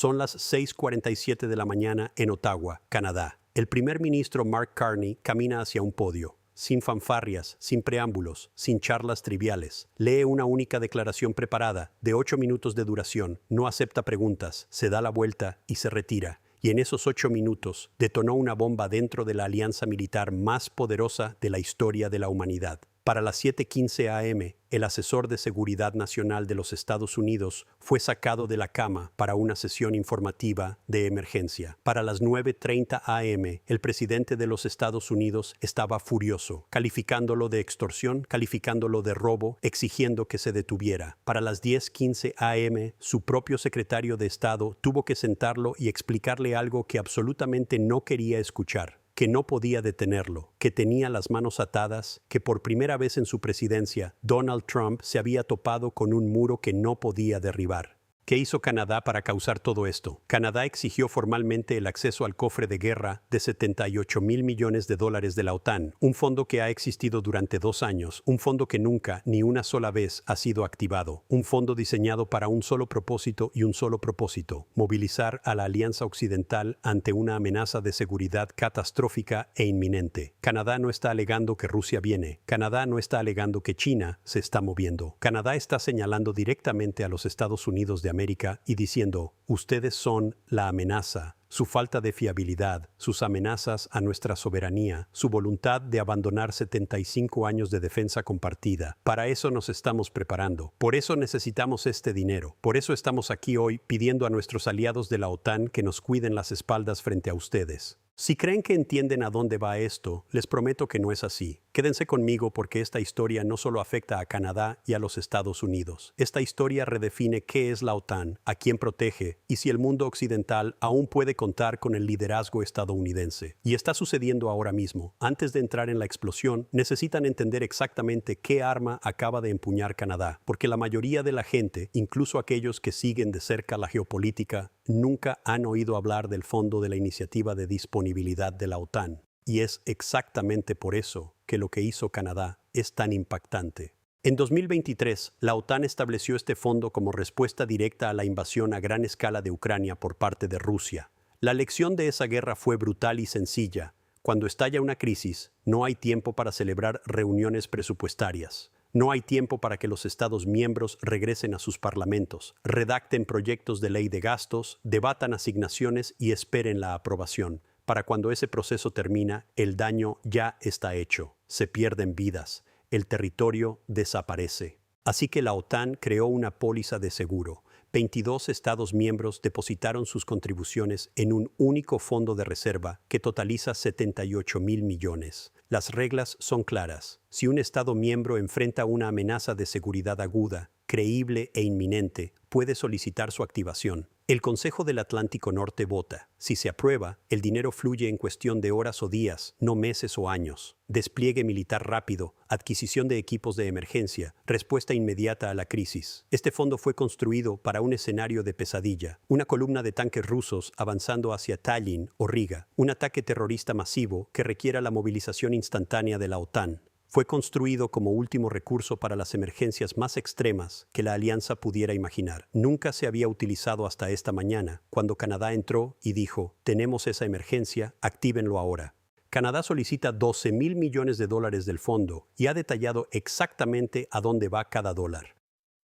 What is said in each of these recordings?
Son las 6:47 de la mañana en Ottawa, Canadá. El primer ministro Mark Carney camina hacia un podio. Sin fanfarrias, sin preámbulos, sin charlas triviales. Lee una única declaración preparada, de 8 minutos de duración, no acepta preguntas, se da la vuelta y se retira. Y en esos 8 minutos detonó una bomba dentro de la alianza militar más poderosa de la historia de la humanidad. Para las 7:15 a.m., el asesor de Seguridad Nacional de los Estados Unidos fue sacado de la cama para una sesión informativa de emergencia. Para las 9:30 a.m., el presidente de los Estados Unidos estaba furioso, calificándolo de extorsión, calificándolo de robo, exigiendo que se detuviera. Para las 10:15 a.m., su propio secretario de Estado tuvo que sentarlo y explicarle algo que absolutamente no quería escuchar. Que no podía detenerlo, que tenía las manos atadas, que por primera vez en su presidencia, Donald Trump se había topado con un muro que no podía derribar. ¿Qué hizo Canadá para causar todo esto? Canadá exigió formalmente el acceso al cofre de guerra de $78,000 millones de la OTAN, un fondo que ha existido durante 2 años, un fondo que nunca, ni una sola vez, ha sido activado, un fondo diseñado para un solo propósito y un solo propósito: movilizar a la Alianza Occidental ante una amenaza de seguridad catastrófica e inminente. Canadá no está alegando que Rusia viene. Canadá no está alegando que China se está moviendo. Canadá está señalando directamente a los Estados Unidos de América y diciendo: ustedes son la amenaza, su falta de fiabilidad, sus amenazas a nuestra soberanía, su voluntad de abandonar 75 años de defensa compartida. Para eso nos estamos preparando. Por eso necesitamos este dinero. Por eso estamos aquí hoy pidiendo a nuestros aliados de la OTAN que nos cuiden las espaldas frente a ustedes. Si creen que entienden a dónde va esto, les prometo que no es así. Quédense conmigo porque esta historia no solo afecta a Canadá y a los Estados Unidos. Esta historia redefine qué es la OTAN, a quién protege y si el mundo occidental aún puede contar con el liderazgo estadounidense. Y está sucediendo ahora mismo. Antes de entrar en la explosión, necesitan entender exactamente qué arma acaba de empuñar Canadá, porque la mayoría de la gente, incluso aquellos que siguen de cerca la geopolítica, nunca han oído hablar del fondo de la iniciativa de disponibilidad de la OTAN. Y es exactamente por eso que lo que hizo Canadá es tan impactante. En 2023, la OTAN estableció este fondo como respuesta directa a la invasión a gran escala de Ucrania por parte de Rusia. La lección de esa guerra fue brutal y sencilla. Cuando estalla una crisis, no hay tiempo para celebrar reuniones presupuestarias. No hay tiempo para que los Estados miembros regresen a sus parlamentos, redacten proyectos de ley de gastos, debatan asignaciones y esperen la aprobación. Para cuando ese proceso termina, el daño ya está hecho. Se pierden vidas. El territorio desaparece. Así que la OTAN creó una póliza de seguro. 22 Estados miembros depositaron sus contribuciones en un único fondo de reserva que totaliza $78,000 millones. Las reglas son claras. Si un Estado miembro enfrenta una amenaza de seguridad aguda, creíble e inminente, puede solicitar su activación. El Consejo del Atlántico Norte vota. Si se aprueba, el dinero fluye en cuestión de horas o días, no meses o años. Despliegue militar rápido, adquisición de equipos de emergencia, respuesta inmediata a la crisis. Este fondo fue construido para un escenario de pesadilla, una columna de tanques rusos avanzando hacia Tallinn o Riga, un ataque terrorista masivo que requiera la movilización instantánea de la OTAN. Fue construido como último recurso para las emergencias más extremas que la alianza pudiera imaginar. Nunca se había utilizado hasta esta mañana, cuando Canadá entró y dijo: tenemos esa emergencia, actívenlo ahora. Canadá solicita $12,000 millones del fondo y ha detallado exactamente a dónde va cada dólar.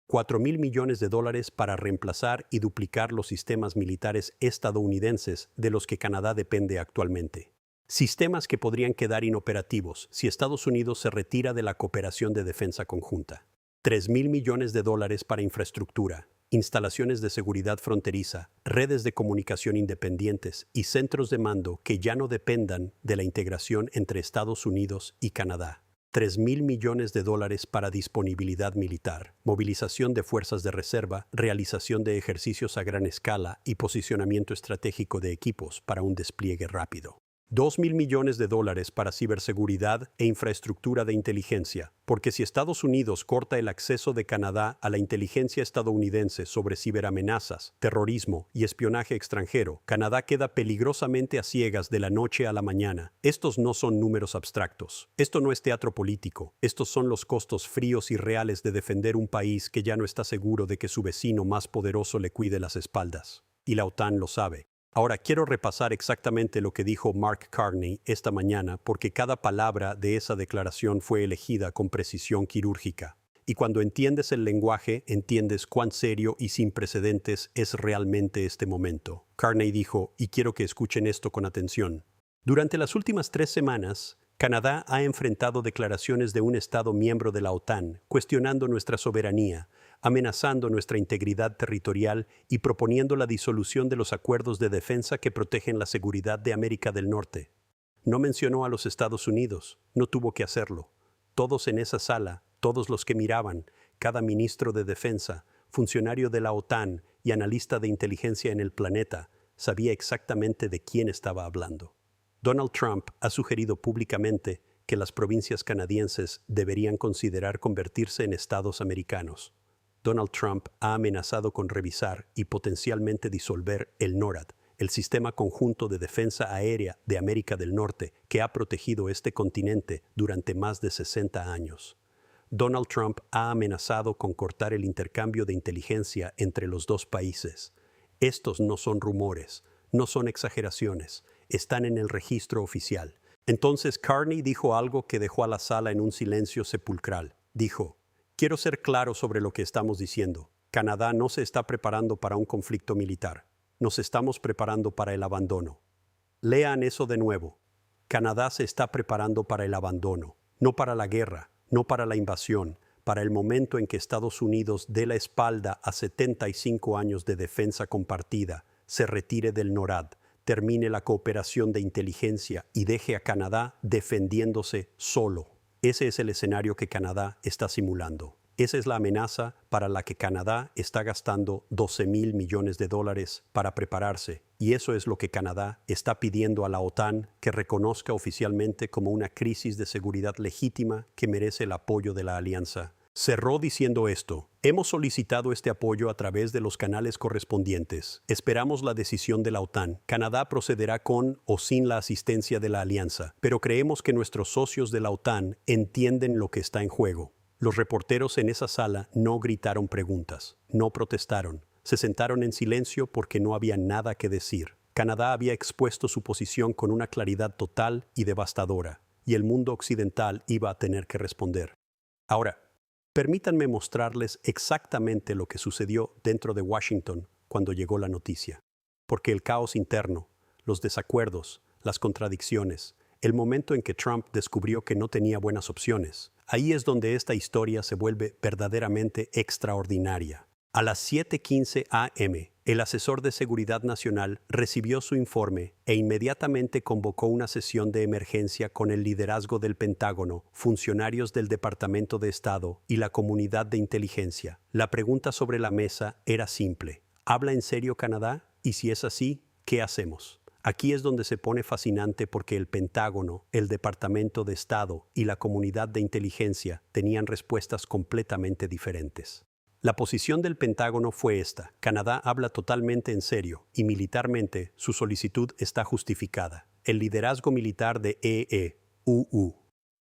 $4,000 millones para reemplazar y duplicar los sistemas militares estadounidenses de los que Canadá depende actualmente. Sistemas que podrían quedar inoperativos si Estados Unidos se retira de la cooperación de defensa conjunta. $3,000 millones para infraestructura, instalaciones de seguridad fronteriza, redes de comunicación independientes y centros de mando que ya no dependan de la integración entre Estados Unidos y Canadá. $3,000 millones para disponibilidad militar, movilización de fuerzas de reserva, realización de ejercicios a gran escala y posicionamiento estratégico de equipos para un despliegue rápido. $2,000 millones para ciberseguridad e infraestructura de inteligencia, porque si Estados Unidos corta el acceso de Canadá a la inteligencia estadounidense sobre ciberamenazas, terrorismo y espionaje extranjero, Canadá queda peligrosamente a ciegas de la noche a la mañana. Estos no son números abstractos. Esto no es teatro político. Estos son los costos fríos y reales de defender un país que ya no está seguro de que su vecino más poderoso le cuide las espaldas. y la OTAN lo sabe. Ahora quiero repasar exactamente lo que dijo Mark Carney esta mañana porque cada palabra de esa declaración fue elegida con precisión quirúrgica. Y cuando entiendes el lenguaje, entiendes cuán serio y sin precedentes es realmente este momento. Carney dijo, y quiero que escuchen esto con atención. Durante las últimas 3 semanas, Canadá ha enfrentado declaraciones de un Estado miembro de la OTAN, cuestionando nuestra soberanía, amenazando nuestra integridad territorial y proponiendo la disolución de los acuerdos de defensa que protegen la seguridad de América del Norte. No mencionó a los Estados Unidos, no tuvo que hacerlo. Todos en esa sala, todos los que miraban, cada ministro de defensa, funcionario de la OTAN y analista de inteligencia en el planeta, sabía exactamente de quién estaba hablando. Donald Trump ha sugerido públicamente que las provincias canadienses deberían considerar convertirse en estados americanos. Donald Trump ha amenazado con revisar y potencialmente disolver el NORAD, el Sistema Conjunto de Defensa Aérea de América del Norte, que ha protegido este continente durante más de 60 años. Donald Trump ha amenazado con cortar el intercambio de inteligencia entre los dos países. Estos no son rumores, no son exageraciones, están en el registro oficial. Entonces Carney dijo algo que dejó a la sala en un silencio sepulcral. Dijo, quiero ser claro sobre lo que estamos diciendo. Canadá no se está preparando para un conflicto militar. Nos estamos preparando para el abandono. Lean eso de nuevo. Canadá se está preparando para el abandono, no para la guerra, no para la invasión, para el momento en que Estados Unidos dé la espalda a 75 años de defensa compartida, se retire del NORAD, termine la cooperación de inteligencia y deje a Canadá defendiéndose solo. Ese es el escenario que Canadá está simulando. Esa es la amenaza para la que Canadá está gastando $12,000 millones para prepararse. Y eso es lo que Canadá está pidiendo a la OTAN que reconozca oficialmente como una crisis de seguridad legítima que merece el apoyo de la alianza. Cerró diciendo esto: hemos solicitado este apoyo a través de los canales correspondientes. Esperamos la decisión de la OTAN. Canadá procederá con o sin la asistencia de la alianza, pero creemos que nuestros socios de la OTAN entienden lo que está en juego. Los reporteros en esa sala no gritaron preguntas, no protestaron. Se sentaron en silencio porque no había nada que decir. Canadá había expuesto su posición con una claridad total y devastadora, y el mundo occidental iba a tener que responder. Ahora, permítanme mostrarles exactamente lo que sucedió dentro de Washington cuando llegó la noticia. Porque el caos interno, los desacuerdos, las contradicciones, el momento en que Trump descubrió que no tenía buenas opciones, ahí es donde esta historia se vuelve verdaderamente extraordinaria. A las 7:15 a.m., el asesor de Seguridad Nacional recibió su informe e inmediatamente convocó una sesión de emergencia con el liderazgo del Pentágono, funcionarios del Departamento de Estado y la comunidad de inteligencia. La pregunta sobre la mesa era simple: ¿habla en serio Canadá? Y si es así, ¿qué hacemos? Aquí es donde se pone fascinante porque el Pentágono, el Departamento de Estado y la comunidad de inteligencia tenían respuestas completamente diferentes. La posición del Pentágono fue esta: Canadá habla totalmente en serio y militarmente su solicitud está justificada. El liderazgo militar de EEUU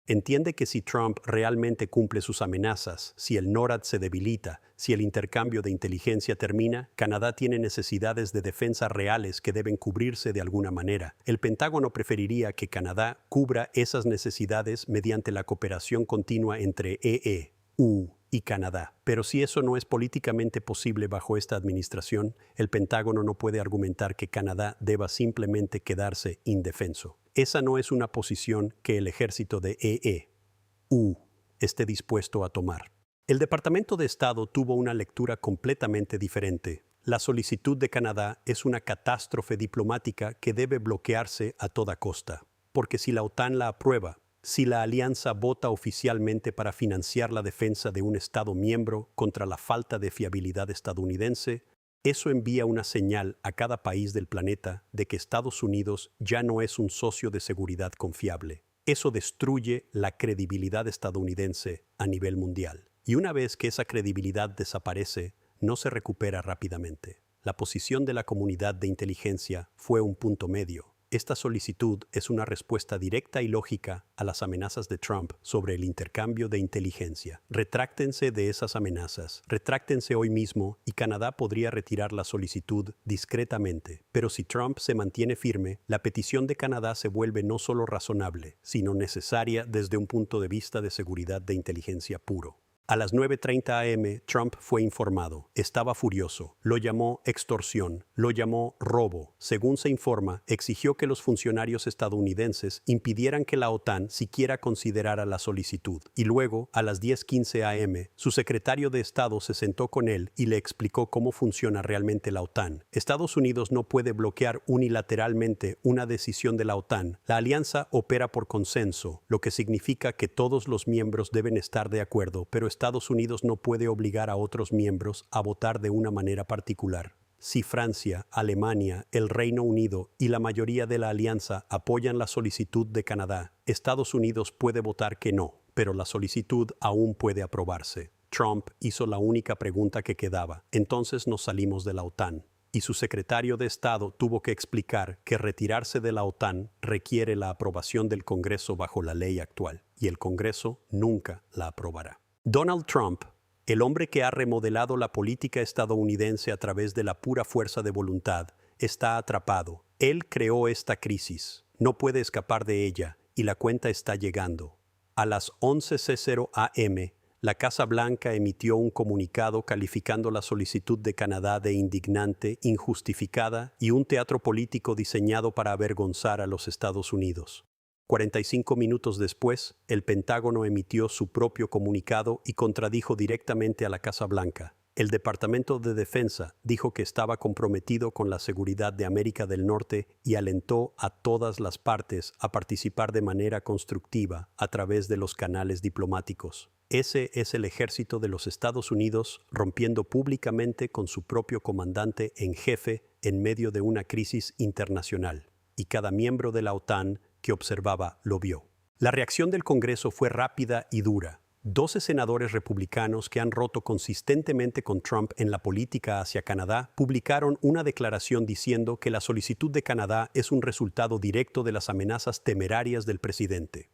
entiende que si Trump realmente cumple sus amenazas, si el NORAD se debilita, si el intercambio de inteligencia termina, Canadá tiene necesidades de defensa reales que deben cubrirse de alguna manera. El Pentágono preferiría que Canadá cubra esas necesidades mediante la cooperación continua entre EEU y Canadá. Pero si eso no es políticamente posible bajo esta administración, el Pentágono no puede argumentar que Canadá deba simplemente quedarse indefenso. Esa no es una posición que el ejército de EEU esté dispuesto a tomar. El Departamento de Estado tuvo una lectura completamente diferente. La solicitud de Canadá es una catástrofe diplomática que debe bloquearse a toda costa, porque si la OTAN la aprueba, si la alianza vota oficialmente para financiar la defensa de un Estado miembro contra la falta de fiabilidad estadounidense, eso envía una señal a cada país del planeta de que Estados Unidos ya no es un socio de seguridad confiable. Eso destruye la credibilidad estadounidense a nivel mundial. Y una vez que esa credibilidad desaparece, no se recupera rápidamente. La posición de la comunidad de inteligencia fue un punto medio. Esta solicitud es una respuesta directa y lógica a las amenazas de Trump sobre el intercambio de inteligencia. Retráctense de esas amenazas. Retráctense hoy mismo y Canadá podría retirar la solicitud discretamente. Pero si Trump se mantiene firme, la petición de Canadá se vuelve no solo razonable, sino necesaria desde un punto de vista de seguridad de inteligencia puro. A las 9:30 am, Trump fue informado. Estaba furioso. Lo llamó extorsión. Lo llamó robo. Según se informa, exigió que los funcionarios estadounidenses impidieran que la OTAN siquiera considerara la solicitud. Y luego, a las 10:15 am, su secretario de Estado se sentó con él y le explicó cómo funciona realmente la OTAN. Estados Unidos no puede bloquear unilateralmente una decisión de la OTAN. La alianza opera por consenso, lo que significa que todos los miembros deben estar de acuerdo, pero Estados Unidos no puede obligar a otros miembros a votar de una manera particular. Si Francia, Alemania, el Reino Unido y la mayoría de la alianza apoyan la solicitud de Canadá, Estados Unidos puede votar que no, pero la solicitud aún puede aprobarse. Trump hizo la única pregunta que quedaba. Entonces nos salimos de la OTAN. Y su secretario de Estado tuvo que explicar que retirarse de la OTAN requiere la aprobación del Congreso bajo la ley actual, y el Congreso nunca la aprobará. Donald Trump, el hombre que ha remodelado la política estadounidense a través de la pura fuerza de voluntad, está atrapado. Él creó esta crisis, no puede escapar de ella y la cuenta está llegando. A las 11:00 am, la Casa Blanca emitió un comunicado calificando la solicitud de Canadá de indignante, injustificada y un teatro político diseñado para avergonzar a los Estados Unidos. 45 minutos después, el Pentágono emitió su propio comunicado y contradijo directamente a la Casa Blanca. El Departamento de Defensa dijo que estaba comprometido con la seguridad de América del Norte y alentó a todas las partes a participar de manera constructiva a través de los canales diplomáticos. Ese es el ejército de los Estados Unidos rompiendo públicamente con su propio comandante en jefe en medio de una crisis internacional. Y cada miembro de la OTAN que observaba lo vio. La reacción del Congreso fue rápida y dura. 12 senadores republicanos que han roto consistentemente con Trump en la política hacia Canadá publicaron una declaración diciendo que la solicitud de Canadá es un resultado directo de las amenazas temerarias del presidente.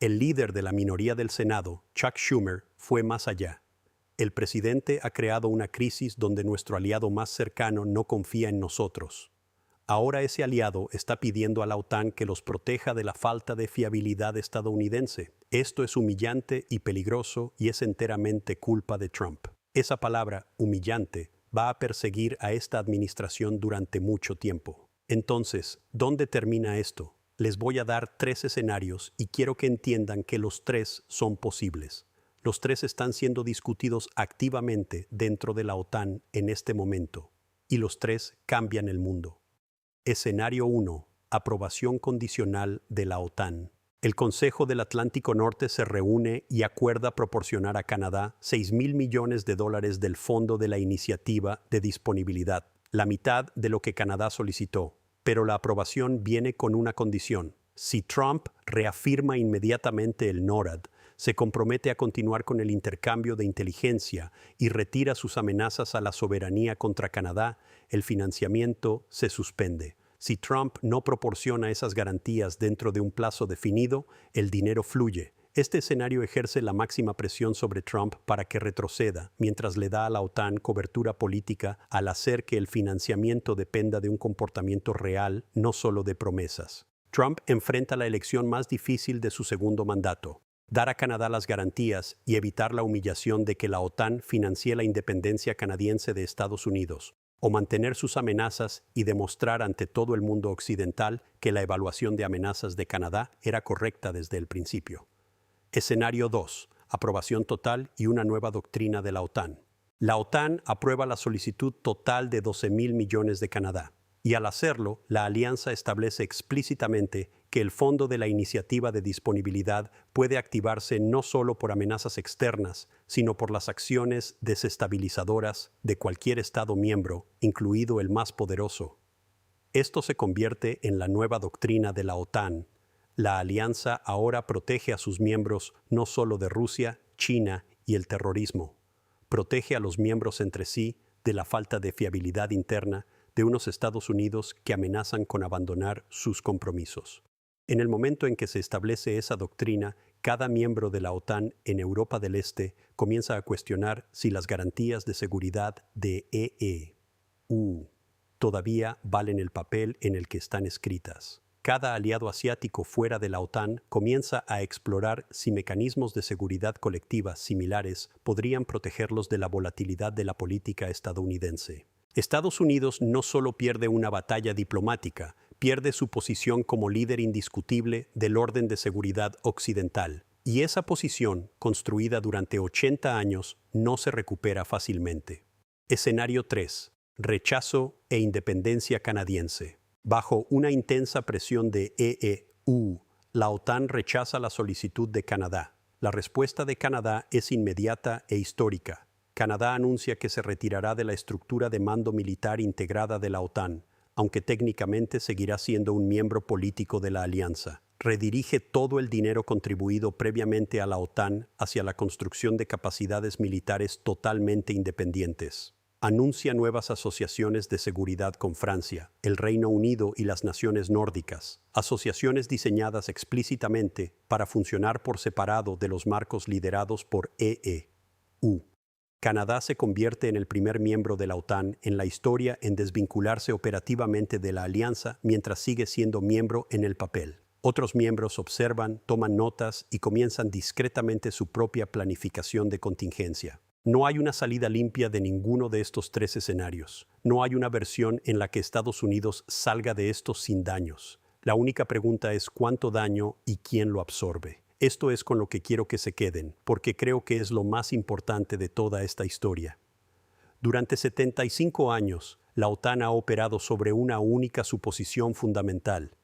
El líder de la minoría del Senado, Chuck Schumer, fue más allá. El presidente ha creado una crisis donde nuestro aliado más cercano no confía en nosotros. Ahora ese aliado está pidiendo a la OTAN que los proteja de la falta de fiabilidad estadounidense. Esto es humillante y peligroso y es enteramente culpa de Trump. Esa palabra, humillante, va a perseguir a esta administración durante mucho tiempo. Entonces, ¿dónde termina esto? Les voy a dar 3 escenarios y quiero que entiendan que los 3 son posibles. Los 3 están siendo discutidos activamente dentro de la OTAN en este momento. Y los 3 cambian el mundo. Escenario 1. Aprobación condicional de la OTAN. El Consejo del Atlántico Norte se reúne y acuerda proporcionar a Canadá $6,000 millones del Fondo de la Iniciativa de Disponibilidad, la mitad de lo que Canadá solicitó. Pero la aprobación viene con una condición. Si Trump reafirma inmediatamente el NORAD, se compromete a continuar con el intercambio de inteligencia y retira sus amenazas a la soberanía contra Canadá, el financiamiento se suspende. Si Trump no proporciona esas garantías dentro de un plazo definido, el dinero fluye. Este escenario ejerce la máxima presión sobre Trump para que retroceda, mientras le da a la OTAN cobertura política al hacer que el financiamiento dependa de un comportamiento real, no solo de promesas. Trump enfrenta la elección más difícil de su segundo mandato. Dar a Canadá las garantías y evitar la humillación de que la OTAN financie la independencia canadiense de Estados Unidos, o mantener sus amenazas y demostrar ante todo el mundo occidental que la evaluación de amenazas de Canadá era correcta desde el principio. Escenario 2. Aprobación total y una nueva doctrina de la OTAN. La OTAN aprueba la solicitud total de $12,000 millones de Canadá. Y al hacerlo, la alianza establece explícitamente que el Fondo de la Iniciativa de Disponibilidad puede activarse no solo por amenazas externas, sino por las acciones desestabilizadoras de cualquier Estado miembro, incluido el más poderoso. Esto se convierte en la nueva doctrina de la OTAN. La alianza ahora protege a sus miembros no solo de Rusia, China y el terrorismo. Protege a los miembros entre sí de la falta de fiabilidad interna, de unos Estados Unidos que amenazan con abandonar sus compromisos. En el momento en que se establece esa doctrina, cada miembro de la OTAN en Europa del Este comienza a cuestionar si las garantías de seguridad de EEU todavía valen el papel en el que están escritas. Cada aliado asiático fuera de la OTAN comienza a explorar si mecanismos de seguridad colectiva similares podrían protegerlos de la volatilidad de la política estadounidense. Estados Unidos no solo pierde una batalla diplomática, pierde su posición como líder indiscutible del orden de seguridad occidental. Y esa posición, construida durante 80 años, no se recupera fácilmente. Escenario 3. Rechazo e independencia canadiense. Bajo una intensa presión de EEU, la OTAN rechaza la solicitud de Canadá. La respuesta de Canadá es inmediata e histórica. Canadá anuncia que se retirará de la estructura de mando militar integrada de la OTAN, aunque técnicamente seguirá siendo un miembro político de la alianza. Redirige todo el dinero contribuido previamente a la OTAN hacia la construcción de capacidades militares totalmente independientes. Anuncia nuevas asociaciones de seguridad con Francia, el Reino Unido y las naciones nórdicas, asociaciones diseñadas explícitamente para funcionar por separado de los marcos liderados por EEU. Canadá se convierte en el primer miembro de la OTAN en la historia en desvincularse operativamente de la alianza mientras sigue siendo miembro en el papel. Otros miembros observan, toman notas y comienzan discretamente su propia planificación de contingencia. No hay una salida limpia de ninguno de estos tres escenarios. No hay una versión en la que Estados Unidos salga de esto sin daños. La única pregunta es cuánto daño y quién lo absorbe. Esto es con lo que quiero que se queden, porque creo que es lo más importante de toda esta historia. Durante 75 años, la OTAN ha operado sobre una única suposición fundamental,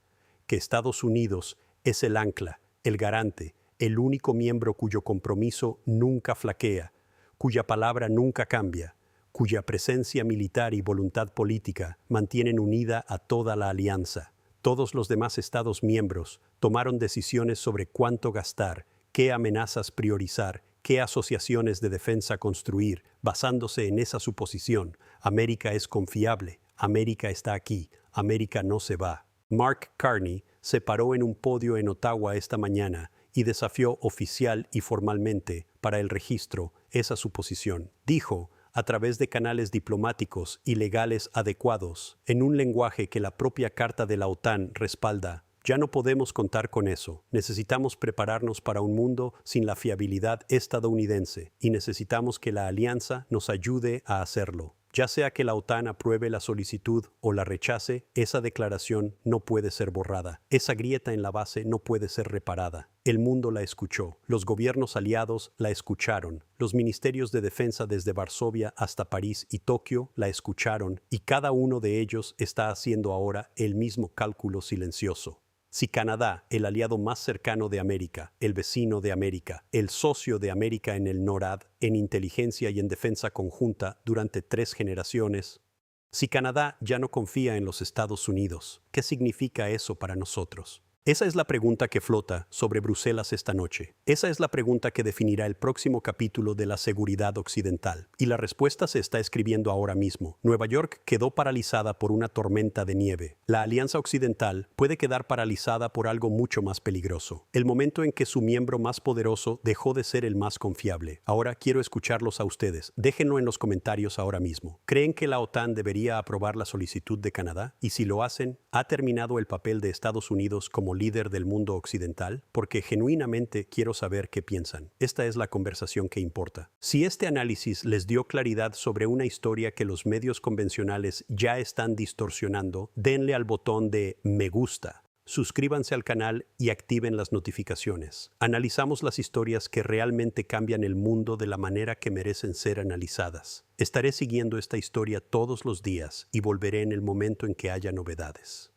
que Estados Unidos es el ancla, el garante, el único miembro cuyo compromiso nunca flaquea, cuya palabra nunca cambia, cuya presencia militar y voluntad política mantienen unida a toda la alianza. Todos los demás Estados miembros tomaron decisiones sobre cuánto gastar, qué amenazas priorizar, qué asociaciones de defensa construir, basándose en esa suposición. América es confiable, América está aquí, América no se va. Mark Carney se paró en un podio en Ottawa esta mañana y desafió oficial y formalmente para el registro esa suposición. Dijo, a través de canales diplomáticos y legales adecuados, en un lenguaje que la propia Carta de la OTAN respalda, ya no podemos contar con eso. Necesitamos prepararnos para un mundo sin la fiabilidad estadounidense y necesitamos que la alianza nos ayude a hacerlo. Ya sea que la OTAN apruebe la solicitud o la rechace, esa declaración no puede ser borrada. Esa grieta en la base no puede ser reparada. El mundo la escuchó. Los gobiernos aliados la escucharon. Los ministerios de defensa desde Varsovia hasta París y Tokio la escucharon y cada uno de ellos está haciendo ahora el mismo cálculo silencioso. Si Canadá, el aliado más cercano de América, el vecino de América, el socio de América en el NORAD, en inteligencia y en defensa conjunta durante 3 generaciones, si Canadá ya no confía en los Estados Unidos, ¿qué significa eso para nosotros? Esa es la pregunta que flota sobre Bruselas esta noche. Esa es la pregunta que definirá el próximo capítulo de la seguridad occidental. Y la respuesta se está escribiendo ahora mismo. Nueva York quedó paralizada por una tormenta de nieve. La Alianza Occidental puede quedar paralizada por algo mucho más peligroso. El momento en que su miembro más poderoso dejó de ser el más confiable. Ahora quiero escucharlos a ustedes. Déjenlo en los comentarios ahora mismo. ¿Creen que la OTAN debería aprobar la solicitud de Canadá? Y si lo hacen, ¿ha terminado el papel de Estados Unidos como líder del mundo occidental? Porque genuinamente quiero saber qué piensan. Esta es la conversación que importa. Si este análisis les dio claridad sobre una historia que los medios convencionales ya están distorsionando, denle al botón de me gusta. Suscríbanse al canal y activen las notificaciones. Analizamos las historias que realmente cambian el mundo de la manera que merecen ser analizadas. Estaré siguiendo esta historia todos los días y volveré en el momento en que haya novedades.